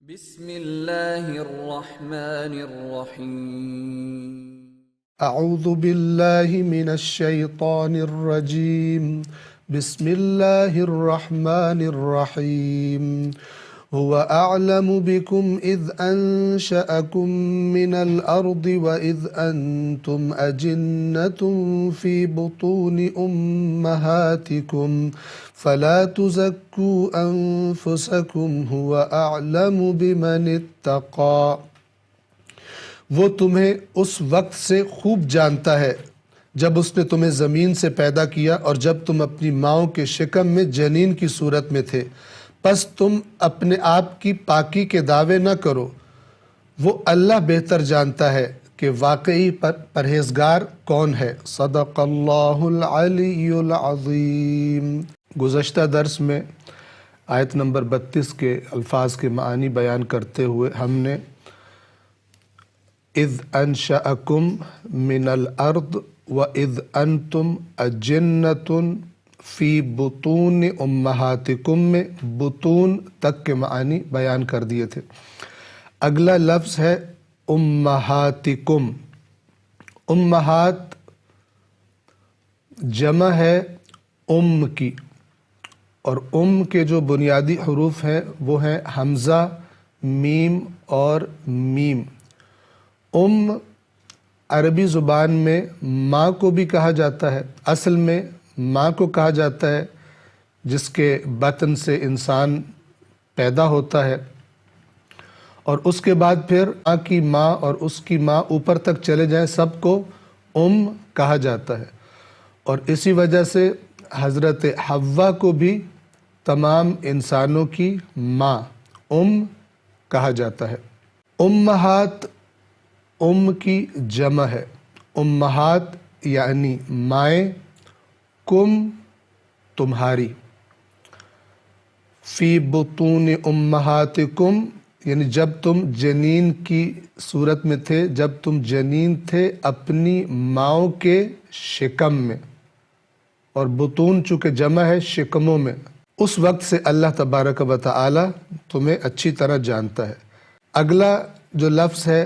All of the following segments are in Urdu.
بسم اللہ الرحمن الرحیم اعوذ باللہ من الشیطان الرجیم بسم اللہ الرحمن الرحیم هو اعلم بكم اذ انشأكم من الارض واذ انتم اجنة في بطون امہاتكم فلا تزكوا انفسكم هو اعلم بمن اتقى۔ وہ تمہیں اس وقت سے خوب جانتا ہے جب اس نے تمہیں زمین سے پیدا کیا اور جب تم اپنی ماؤں کے شکم میں جنین کی صورت میں تھے، پس تم اپنے آپ کی پاکی کے دعوے نہ کرو، وہ اللہ بہتر جانتا ہے کہ واقعی پرہیزگار کون ہے۔ صدق اللہ العلی العظیم۔ گزشتہ درس میں آیت نمبر 32 کے الفاظ کے معانی بیان کرتے ہوئے ہم نے اذ انشأکم من الارض واذ انتم اجنة فی بطون امہاتکم میں بطون تک کے معانی بیان کر دیے تھے۔ اگلا لفظ ہے امہاتکم۔ امہات جمع ہے کی، اور کے جو بنیادی حروف ہیں وہ ہیں حمزہ، میم اور میم۔ عربی زبان میں ماں کو بھی کہا جاتا ہے، اصل میں ماں کو کہا جاتا ہے جس کے بطن سے انسان پیدا ہوتا ہے، اور اس کے بعد پھر ماں کی ماں اور اس کی ماں اوپر تک چلے جائیں سب کو کہا جاتا ہے، اور اسی وجہ سے حضرت حوا کو بھی تمام انسانوں کی ماں کہا جاتا ہے۔ امہات کی جمع ہے، امہات یعنی مائیں، کم تمہاری، فی بطون امہاتکم یعنی جب تم جنین کی صورت میں تھے، جب تم جنین تھے اپنی ماؤں کے شکم میں، اور بطون چونکہ جمع ہے شکموں میں، اس وقت سے اللہ تبارک و تعالی تمہیں اچھی طرح جانتا ہے۔ اگلا جو لفظ ہے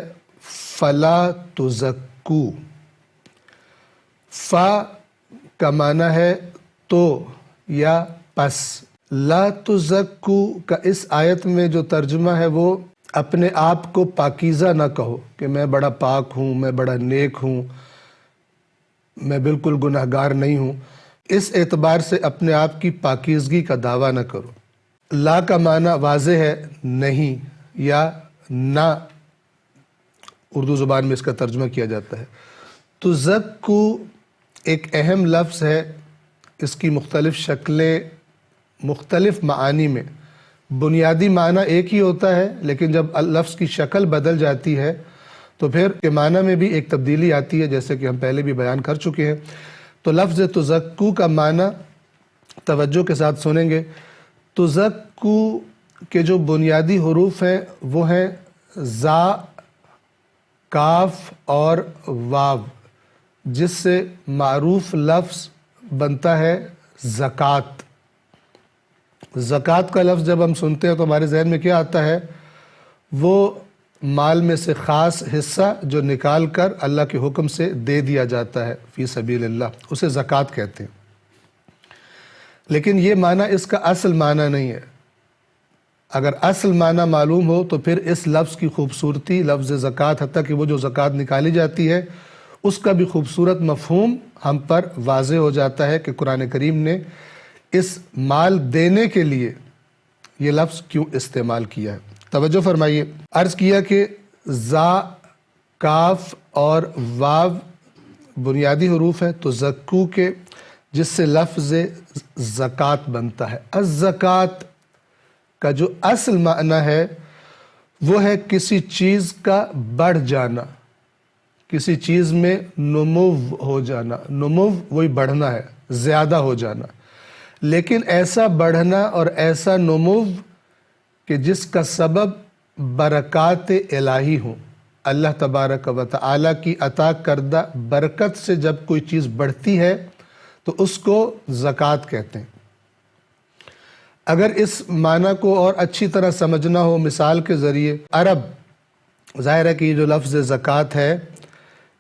فلا تزکو، فا کا معنی ہے تو یا پس، لا تزکو کا اس آیت میں جو ترجمہ ہے وہ اپنے آپ کو پاکیزہ نہ کہو کہ میں بڑا پاک ہوں، میں بڑا نیک ہوں، میں بالکل گناہگار نہیں ہوں، اس اعتبار سے اپنے آپ کی پاکیزگی کا دعویٰ نہ کرو۔ لا کا معنی واضح ہے نہیں یا نہ، اردو زبان میں اس کا ترجمہ کیا جاتا ہے۔ تزکو ایک اہم لفظ ہے، اس کی مختلف شکلیں مختلف معانی میں، بنیادی معنی ایک ہی ہوتا ہے، لیکن جب لفظ کی شکل بدل جاتی ہے تو پھر کے معنی میں بھی ایک تبدیلی آتی ہے، جیسے کہ ہم پہلے بھی بیان کر چکے ہیں۔ تو لفظ تزکو کا معنی توجہ کے ساتھ سنیں گے۔ تزکو کے جو بنیادی حروف ہیں وہ ہیں زا، کاف اور واو، جس سے معروف لفظ بنتا ہے زکوٰۃ۔ زکوٰۃ کا لفظ جب ہم سنتے ہیں تو ہمارے ذہن میں کیا آتا ہے؟ وہ مال میں سے خاص حصہ جو نکال کر اللہ کے حکم سے دے دیا جاتا ہے فی سبیل اللہ، اسے زکوٰۃ کہتے ہیں۔ لیکن یہ معنی اس کا اصل معنی نہیں ہے۔ اگر اصل معنی معلوم ہو تو پھر اس لفظ کی خوبصورتی، لفظ زکوٰۃ، حتیٰ کہ وہ جو زکوٰۃ نکالی جاتی ہے اس کا بھی خوبصورت مفہوم ہم پر واضح ہو جاتا ہے کہ قرآن کریم نے اس مال دینے کے لیے یہ لفظ کیوں استعمال کیا ہے۔ توجہ فرمائیے، عرض کیا کہ زا، کاف اور واو بنیادی حروف ہیں تزکو کے، جس سے لفظ زکوٰۃ بنتا ہے۔ الزکوٰۃ کا جو اصل معنی ہے وہ ہے کسی چیز کا بڑھ جانا، کسی چیز میں نمو ہو جانا، نمو وہی بڑھنا ہے، زیادہ ہو جانا، لیکن ایسا بڑھنا اور ایسا نمو کہ جس کا سبب برکات الہی ہوں۔ اللہ تبارک و تعالی کی عطا کردہ برکت سے جب کوئی چیز بڑھتی ہے تو اس کو زکوٰۃ کہتے ہیں۔ اگر اس معنی کو اور اچھی طرح سمجھنا ہو مثال کے ذریعے، عرب، ظاہر ہے کہ یہ جو لفظ زکوٰۃ ہے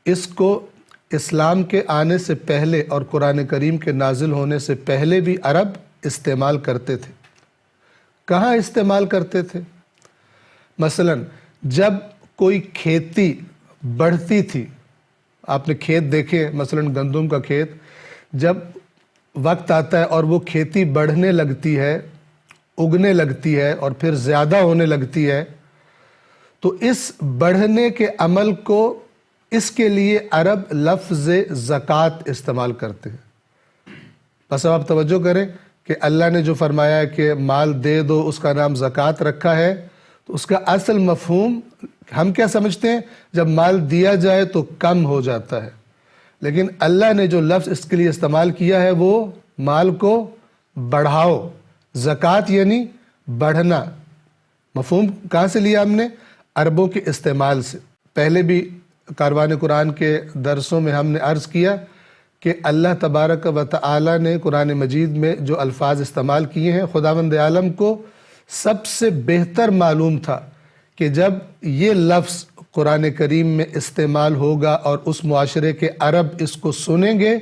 اس کو اسلام کے آنے سے پہلے اور قرآن کریم کے نازل ہونے سے پہلے بھی عرب استعمال کرتے تھے۔ کہاں استعمال کرتے تھے؟ مثلا جب کوئی کھیتی بڑھتی تھی، آپ نے کھیت دیکھے، مثلا گندم کا کھیت، جب وقت آتا ہے اور وہ کھیتی بڑھنے لگتی ہے، اگنے لگتی ہے اور پھر زیادہ ہونے لگتی ہے، تو اس بڑھنے کے عمل کو، اس کے لیے عرب لفظ زکوٰۃ استعمال کرتے ہیں۔ بس اب آپ توجہ کریں کہ اللہ نے جو فرمایا ہے کہ مال دے دو، اس کا نام زکوٰۃ رکھا ہے، تو اس کا اصل مفہوم ہم کیا سمجھتے ہیں؟ جب مال دیا جائے تو کم ہو جاتا ہے، لیکن اللہ نے جو لفظ اس کے لیے استعمال کیا ہے وہ مال کو بڑھاؤ۔ زکوٰۃ یعنی بڑھنا۔ مفہوم کہاں سے لیا ہم نے؟ عربوں کے استعمال سے۔ پہلے بھی کاروان قرآن کے درسوں میں ہم نے عرض کیا کہ اللہ تبارک و تعالی نے قرآن مجید میں جو الفاظ استعمال کیے ہیں، خداوند عالم کو سب سے بہتر معلوم تھا کہ جب یہ لفظ قرآن کریم میں استعمال ہوگا اور اس معاشرے کے عرب اس کو سنیں گے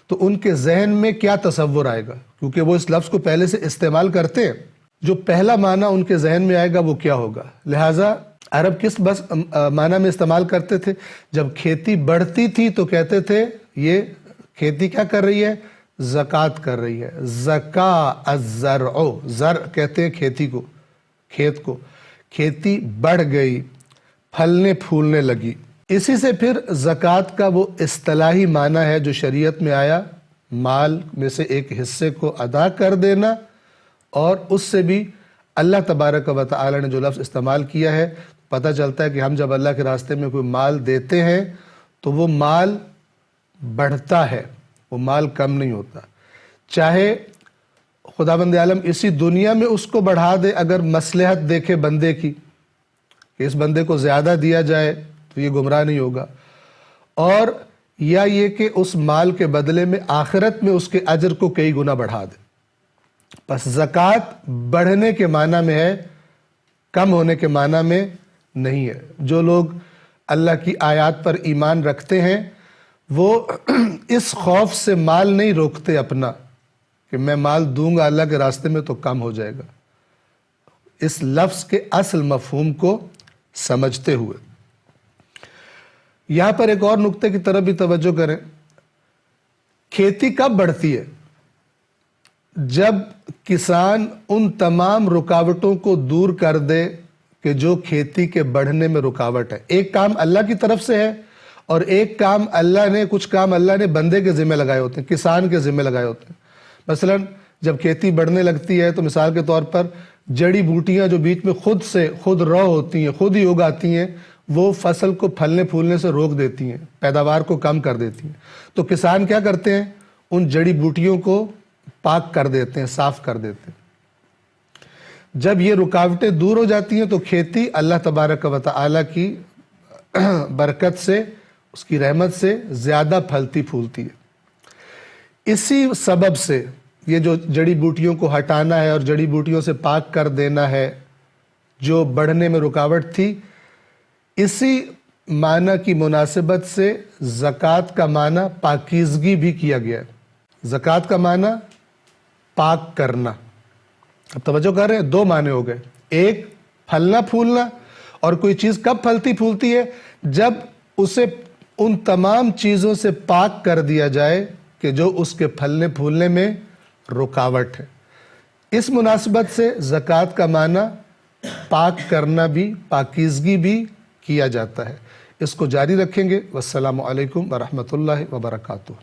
تو ان کے ذہن میں کیا تصور آئے گا، کیونکہ وہ اس لفظ کو پہلے سے استعمال کرتے ہیں۔ جو پہلا معنی ان کے ذہن میں آئے گا وہ کیا ہوگا؟ لہٰذا عرب کس بس معنی میں استعمال کرتے تھے؟ جب کھیتی بڑھتی تھی تو کہتے تھے یہ کھیتی کیا کر رہی ہے؟ زکوٰۃ کر رہی ہے۔ زکا الزرع، زر کہتے ہیں کھیتی کو، کھیت کو۔ کھیتی بڑھ گئی، پھلنے پھولنے لگی۔ اسی سے پھر زکوٰۃ کا وہ اصطلاحی معنی ہے جو شریعت میں آیا، مال میں سے ایک حصے کو ادا کر دینا، اور اس سے بھی اللہ تبارک و تعالی نے جو لفظ استعمال کیا ہے، پتہ چلتا ہے کہ ہم جب اللہ کے راستے میں کوئی مال دیتے ہیں تو وہ مال بڑھتا ہے، وہ مال کم نہیں ہوتا۔ چاہے خداوند عالم اسی دنیا میں اس کو بڑھا دے، اگر مصلحت دیکھے بندے کی کہ اس بندے کو زیادہ دیا جائے تو یہ گمراہ نہیں ہوگا، اور یا یہ کہ اس مال کے بدلے میں آخرت میں اس کے اجر کو کئی گنا بڑھا دے۔ پس زکوٰۃ بڑھنے کے معنی میں ہے، کم ہونے کے معنی میں نہیں ہے۔ جو لوگ اللہ کی آیات پر ایمان رکھتے ہیں وہ اس خوف سے مال نہیں روکتے اپنا کہ میں مال دوں گا اللہ کے راستے میں تو کم ہو جائے گا، اس لفظ کے اصل مفہوم کو سمجھتے ہوئے۔ یہاں پر ایک اور نقطے کی طرف بھی توجہ کریں۔ کھیتی کب بڑھتی ہے؟ جب کسان ان تمام رکاوٹوں کو دور کر دے کہ جو کھیتی کے بڑھنے میں رکاوٹ ہے۔ ایک کام اللہ کی طرف سے ہے اور ایک کام کچھ کام اللہ نے بندے کے ذمہ لگائے ہوتے ہیں، کسان کے ذمہ لگائے ہوتے ہیں۔ مثلا جب کھیتی بڑھنے لگتی ہے تو مثال کے طور پر جڑی بوٹیاں جو بیچ میں خود رو ہوتی ہیں، خود ہی اگاتی ہیں، وہ فصل کو پھلنے پھولنے سے روک دیتی ہیں، پیداوار کو کم کر دیتی ہیں۔ تو کسان کیا کرتے ہیں؟ ان جڑی بوٹیوں کو پاک کر دیتے ہیں، صاف کر دیتے ہیں۔ جب یہ رکاوٹیں دور ہو جاتی ہیں تو کھیتی اللہ تبارک و تعالی کی برکت سے، اس کی رحمت سے زیادہ پھلتی پھولتی ہے۔ اسی سبب سے یہ جو جڑی بوٹیوں کو ہٹانا ہے اور جڑی بوٹیوں سے پاک کر دینا ہے جو بڑھنے میں رکاوٹ تھی، اسی معنی کی مناسبت سے زکوٰۃ کا معنی پاکیزگی بھی کیا گیا ہے۔ زکوٰۃ کا معنی پاک کرنا۔ اب توجہ کر رہے ہیں، دو معنی ہو گئے، ایک پھلنا پھولنا، اور کوئی چیز کب پھلتی پھولتی ہے؟ جب اسے ان تمام چیزوں سے پاک کر دیا جائے کہ جو اس کے پھلنے پھولنے میں رکاوٹ ہے۔ اس مناسبت سے زکوٰۃ کا معنی پاک کرنا بھی، پاکیزگی بھی کیا جاتا ہے۔ اس کو جاری رکھیں گے۔ والسلام علیکم ورحمۃ اللہ وبرکاتہ۔